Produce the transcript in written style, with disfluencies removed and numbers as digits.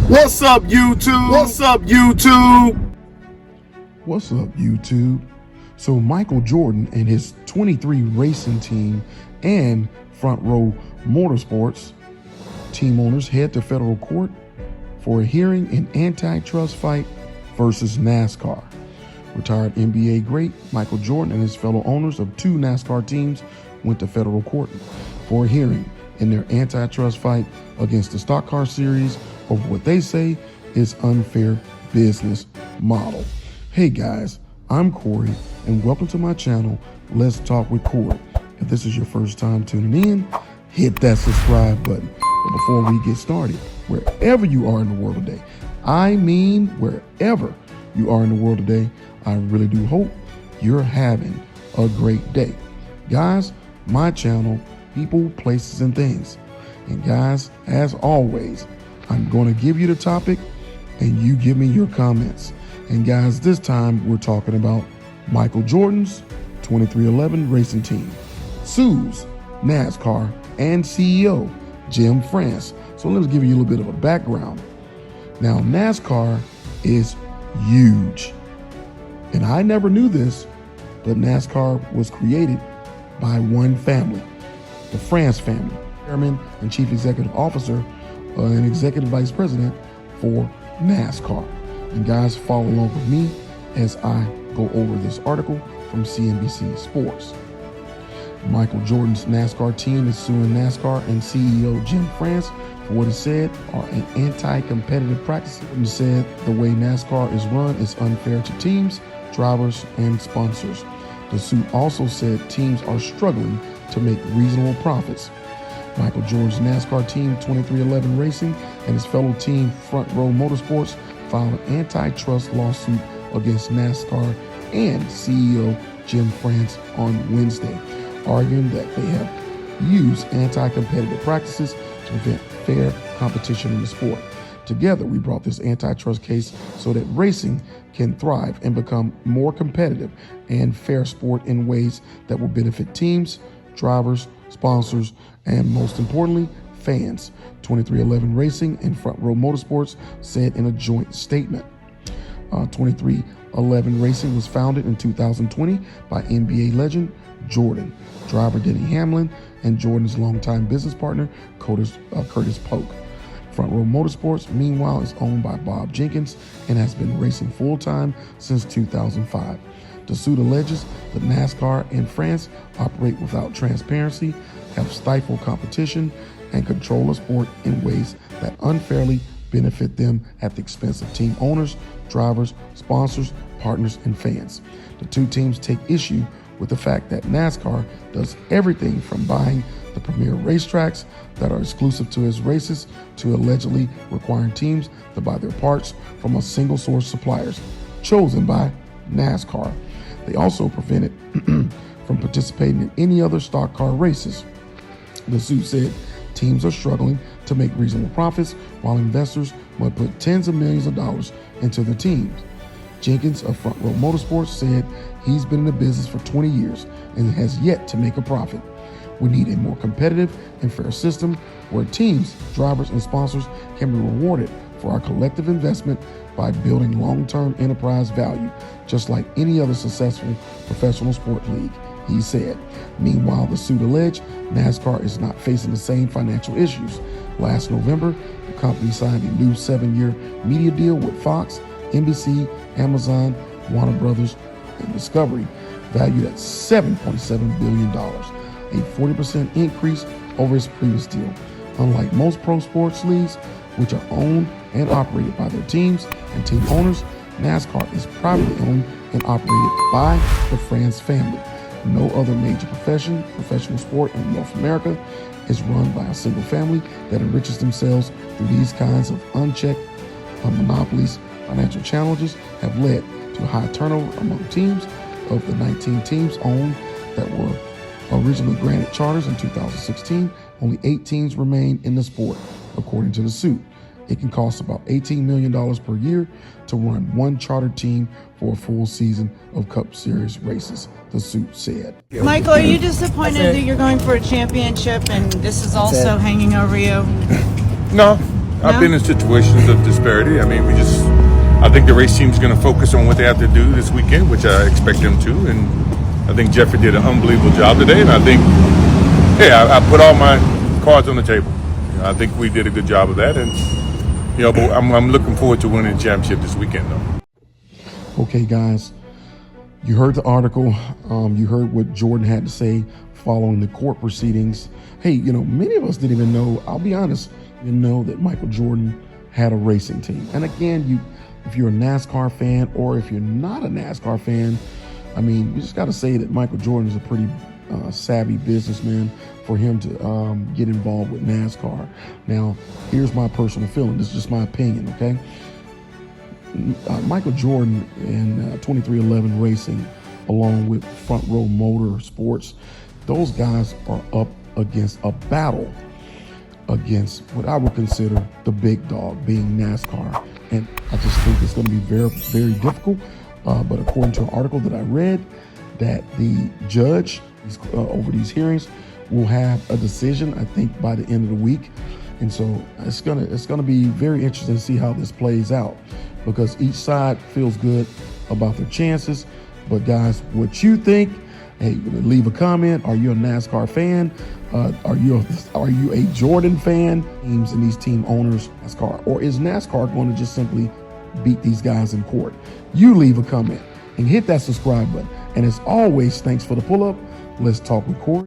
What's up, YouTube? What's up, YouTube? What's up, YouTube? So Michael Jordan and his 23 racing team and Front Row Motorsports team owners head to federal court for a hearing in antitrust fight versus NASCAR. Retired NBA great Michael Jordan and his fellow owners of two NASCAR teams went to federal court for a hearing in their antitrust fight against the stock car series over what they say is unfair business model. Hey guys, I'm Corey and welcome to my channel, Let's Talk with Corey. If this is your first time tuning in, hit that subscribe button. But before we get started, wherever you are in the world today, I mean wherever you are in the world today, I really do hope you're having a great day. Guys, my channel, people, places, and things. And guys, as always, I'm going to give you the topic and you give me your comments. And guys, this time we're talking about Michael Jordan's 2311 racing team sues NASCAR and CEO Jim France. So let's give you a little bit of a background. Now, NASCAR is huge. And I never knew this, but NASCAR was created by one family, the France family, chairman and chief executive officer and executive vice president for NASCAR. And guys, follow along with me as I go over this article from CNBC Sports. Michael Jordan's NASCAR team is suing NASCAR and CEO Jim France for what it said are an anti-competitive practice. Jordan said the way NASCAR is run is unfair to teams, drivers, and sponsors. The suit also said teams are struggling to make reasonable profits. Michael Jordan's NASCAR team 2311 Racing and his fellow team Front Row Motorsports filed an antitrust lawsuit against NASCAR and CEO Jim France on Wednesday, arguing that they have used anti-competitive practices to prevent fair competition in the sport. Together, we brought this antitrust case so that racing can thrive and become more competitive and fair sport in ways that will benefit teams, drivers, sponsors, and most importantly, fans. 2311 Racing and Front Row Motorsports said in a joint statement. 2311 Racing was founded in 2020 by NBA legend Jordan, driver Denny Hamlin, and Jordan's longtime business partner Curtis Polk. Front Row Motorsports, meanwhile, is owned by Bob Jenkins and has been racing full-time since 2005. The suit alleges that NASCAR and France operate without transparency, have stifled competition, and control the sport in ways that unfairly benefit them at the expense of team owners, drivers, sponsors, partners, and fans. The two teams take issue with the fact that NASCAR does everything from buying the premier racetracks that are exclusive to its races to allegedly requiring teams to buy their parts from a single source suppliers chosen by NASCAR. They also prevent it from participating in any other stock car races. The suit said teams are struggling to make reasonable profits while investors must put tens of millions of dollars into their teams. Jenkins of Front Row Motorsports said he's been in the business for 20 years and has yet to make a profit. We need a more competitive and fair system where teams, drivers, and sponsors can be rewarded for our collective investment by building long-term enterprise value, just like any other successful professional sport league, he said. Meanwhile, the suit alleged NASCAR is not facing the same financial issues. Last November, the company signed a new 7-year media deal with Fox, NBC, Amazon, Warner Brothers, and Discovery, valued at $7.7 billion, a 40% increase over its previous deal. Unlike most pro sports leagues, which are owned and operated by their teams and team owners, NASCAR is privately owned and operated by the France family. No other major professional sport in North America is run by a single family that enriches themselves through these kinds of unchecked monopolies. Financial challenges have led to high turnover among teams. Of the 19 teams owned that were originally granted charters in 2016, only 8 teams remain in the sport, according to the suit. It can cost about $18 million per year to run one chartered team for a full season of Cup Series races, the suit said. Michael, are you disappointed that you're going for a championship and this is also hanging over you? No, I've been in situations of disparity. I mean, I think the race team's going to focus on what they have to do this weekend, which I expect them to. And I think Jeffrey did an unbelievable job today. And I think, hey, I put all my cards on the table. I think we did a good job of that. And, but I'm looking forward to winning the championship this weekend, though. Okay, guys, you heard the article. You heard what Jordan had to say following the court proceedings. Hey, many of us didn't even know, I'll be honest, didn't know that Michael Jordan had a racing team. And again, if you're a NASCAR fan or if you're not a NASCAR fan, I mean, we just got to say that Michael Jordan is a pretty savvy businessman for him to get involved with NASCAR. Now, here's my personal feeling. This is just my opinion, okay? Michael Jordan and 2311 Racing, along with Front Row Motorsports, those guys are up against a battle against what I would consider the big dog, being NASCAR. And I just think it's going to be very, very difficult. But according to an article that I read, that the judge over these hearings will have a decision, I think, by the end of the week. And so it's gonna be very interesting to see how this plays out, because each side feels good about their chances. But guys, what you think? Hey, leave a comment. Are you a NASCAR fan? Are you a Jordan fan? Teams and these team owners, NASCAR, or is NASCAR going to just simply beat these guys in court? You leave a comment and hit that subscribe button. And as always, thanks for the pull up. Let's talk record.